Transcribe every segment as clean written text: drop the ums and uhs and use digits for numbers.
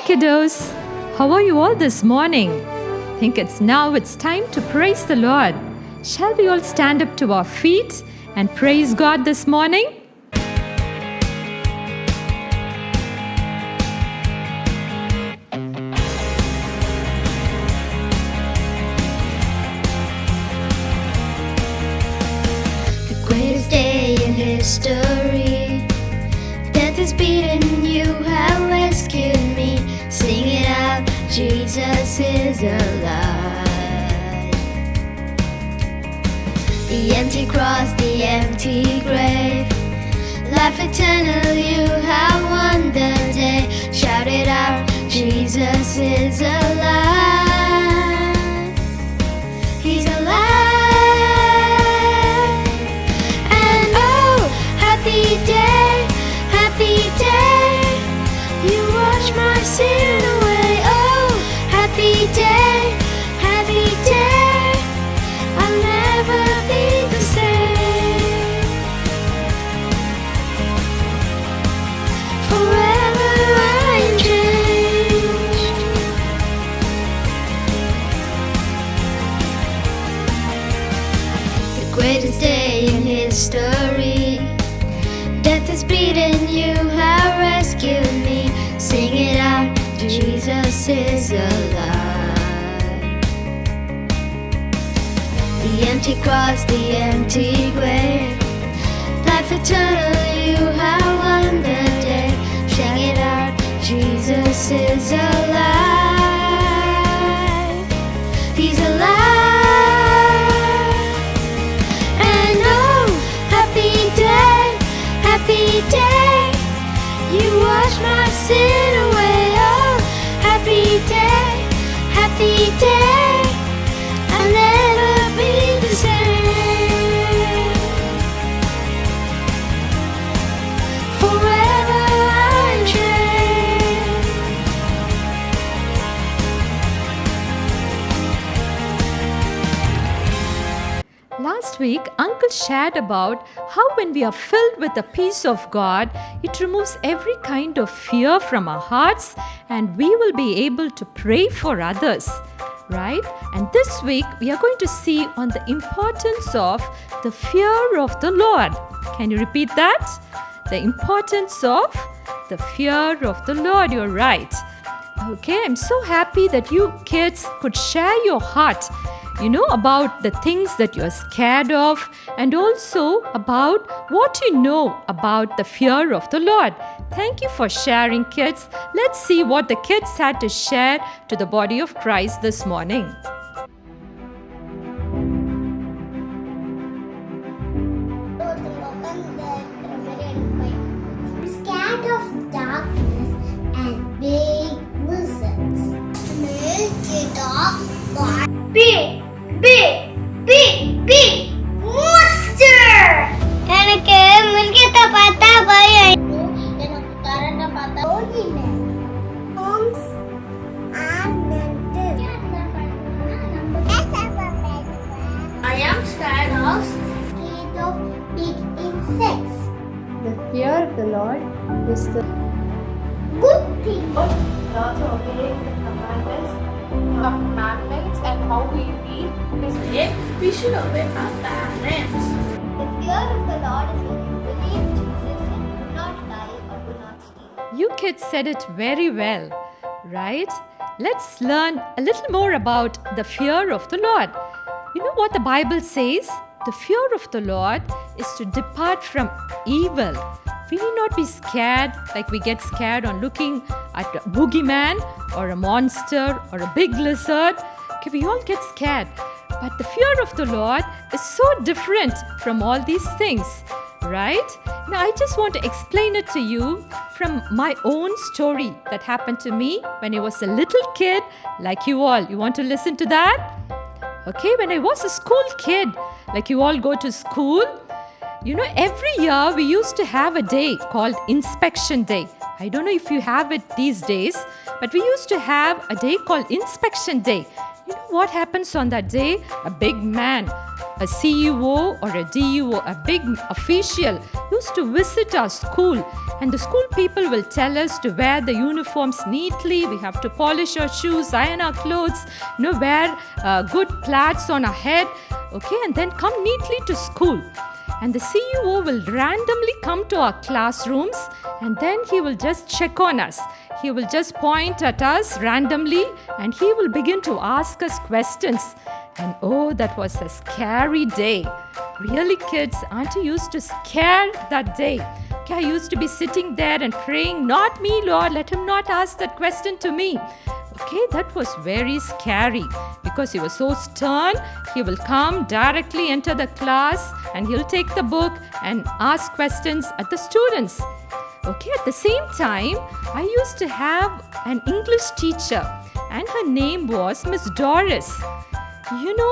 kiddos. How are you all this morning? Think it's time to praise the Lord. Shall we all stand up to our feet and praise God this morning? The greatest day in history. Death is beaten, you have rescued me. Sing it out, Jesus is alive. The empty cross, the empty grave. Life eternal, you have won the day. Shout it out, Jesus is alive. He's alive. And oh, happy day, happy day. You wash my sin away. Oh, happy day, happy day. I'll never be the same. Forever I am changed. The greatest day in history. Death is beaten, you have rescued me. Sing it out, Jesus is alive. The empty cross, the empty grave. Life eternal, you have won the day. Sing it out, Jesus is alive. He's alive. And oh, happy day, happy day. You wash my sin away. Oh, happy day, happy day. I'll never be the same. Forever I'm changed. Last week, Uncle shared about how when we are filled with the peace of God, it removes every kind of fear from our hearts and we will be able to pray for others, right? And this week, we are going to see on the importance of the fear of the Lord. Can you repeat that? The importance of the fear of the Lord. You're right. Okay, I'm so happy that you kids could share your heart, about the things that you're scared of and also about what you know about the fear of the Lord. Thank you for sharing, kids. Let's see what the kids had to share to the body of Christ this morning. Scared of darkness and big lizards. Big monster! எனக்கு மிருகத்தை பார்த்தா பயம். எனக்கு கரண்ட பார்த்தா ஓடினேன். Homes and dentist. I am scared of big insects. The fear of the Lord is the Good thing. not obeying the commandments and how we live is we should obey our parents. The fear of the Lord is when you believe Jesus and do not lie or do not steal. You kids said it very well, right? Let's learn a little more about the fear of the Lord. You know what the Bible says? The fear of the Lord is to depart from evil. We need not be scared like we get scared on looking at a boogeyman or a monster or a big lizard. Okay, we all get scared. But the fear of the Lord is so different from all these things, right? Now, I just want to explain it to you from my own story that happened to me when I was a little kid like you all. You want to listen to that? Okay, when I was a school kid, like you all go to school, every year we used to have a day called Inspection Day. I don't know if you have it these days, but we used to have a day called Inspection Day. You know what happens on that day? A big man, a CEO or a DEO, a big official used to visit our school And the school people will tell us to wear the uniforms neatly. We have to polish our shoes, iron our clothes, wear good plaids on our head, okay, and then come neatly to school. And the CEO will randomly come to our classrooms, and then he will just check on us. He will just point at us randomly, and he will begin to ask us questions. And oh, that was a scary day. Really, kids, aren't you used to scare that day? Okay, I used to be sitting there and praying, "Not me, Lord, let him not ask that question to me." Okay, that was very scary because he was so stern. He will come directly enter the class and he'll take the book and ask questions at the students. Okay, at the same time, I used to have an English teacher and her name was Miss Doris.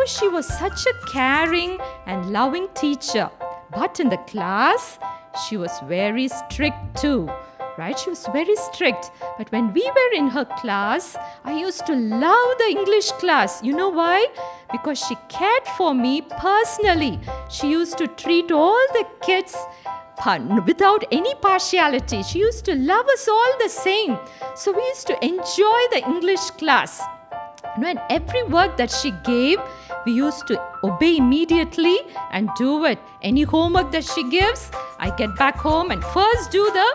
She was such a caring and loving teacher. But in the class, she was very strict too. Right? She was very strict. But when we were in her class, I used to love the English class. You know why? Because she cared for me personally. She used to treat all the kids without any partiality. She used to love us all the same. So we used to enjoy the English class. And every work that she gave, we used to obey immediately and do it. Any homework that she gives, I get back home and first do the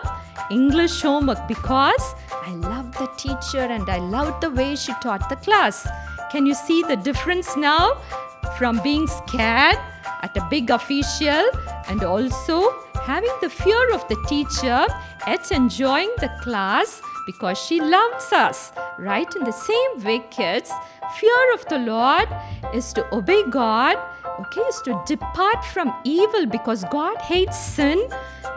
English homework because I loved the teacher and I loved the way she taught the class. Can you see the difference now from being scared at a big official and also having the fear of the teacher yet enjoying the class because she loves us, right? In the same way, kids, fear of the Lord is to obey God, okay, is to depart from evil because God hates sin.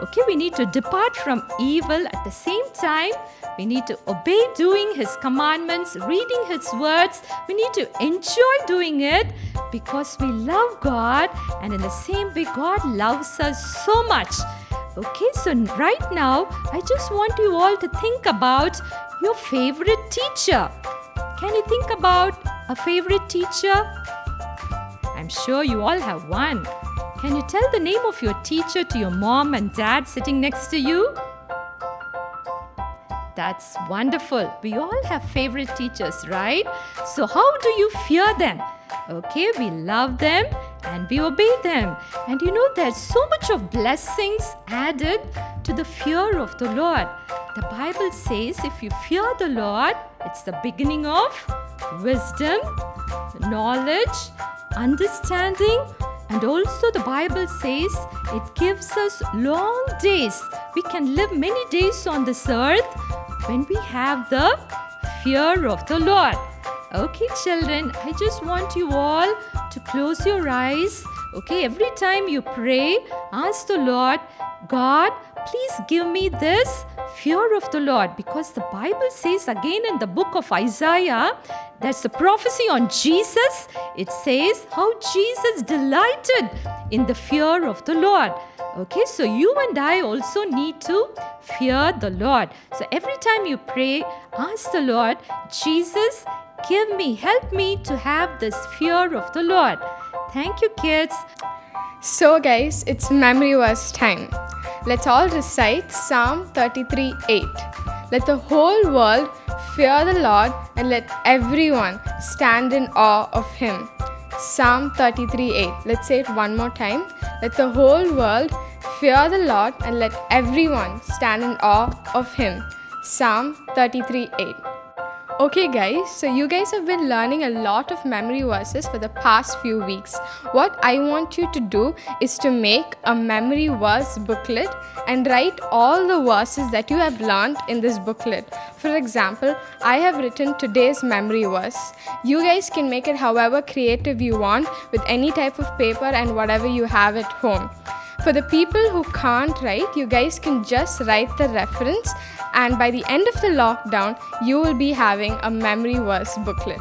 Okay, we need to depart from evil. At the same time, we need to obey doing His commandments, reading His words. We need to enjoy doing it because we love God, and in the same way, God loves us so much. Okay, so right now, I just want you all to think about your favorite teacher. Can you think about a favorite teacher? I'm sure you all have one. Can you tell the name of your teacher to your mom and dad sitting next to you? That's wonderful. We all have favorite teachers, right? So how do you fear them? Okay, we love them and we obey them. And there's so much of blessings added to the fear of the Lord. The Bible says if you fear the Lord, it's the beginning of wisdom, knowledge, understanding, and also the Bible says it gives us long days. We can live many days on this earth when we have the fear of the Lord. Okay, children, I just want you all to close your eyes. Okay, every time you pray, ask the Lord, God, please give me this fear of the Lord, because the Bible says again in the book of Isaiah, there's a prophecy on Jesus. It says how Jesus delighted in the fear of the Lord. Okay, so you and I also need to fear the Lord. So every time you pray, ask the Lord, Jesus, help me to have this fear of the Lord. Thank you, kids. So guys, it's memory verse time. Let's all recite Psalm 33:8. Let the whole world fear the Lord and let everyone stand in awe of Him. Psalm 33:8. Let's say it one more time. Let the whole world fear the Lord and let everyone stand in awe of Him. Psalm 33:8. Okay guys, so you guys have been learning a lot of memory verses for the past few weeks. What I want you to do is to make a memory verse booklet and write all the verses that you have learned in this booklet. For example, I have written today's memory verse. You guys can make it however creative you want with any type of paper and whatever you have at home. For the people who can't write, you guys can just write the reference, and by the end of the lockdown, you will be having a memory verse booklet.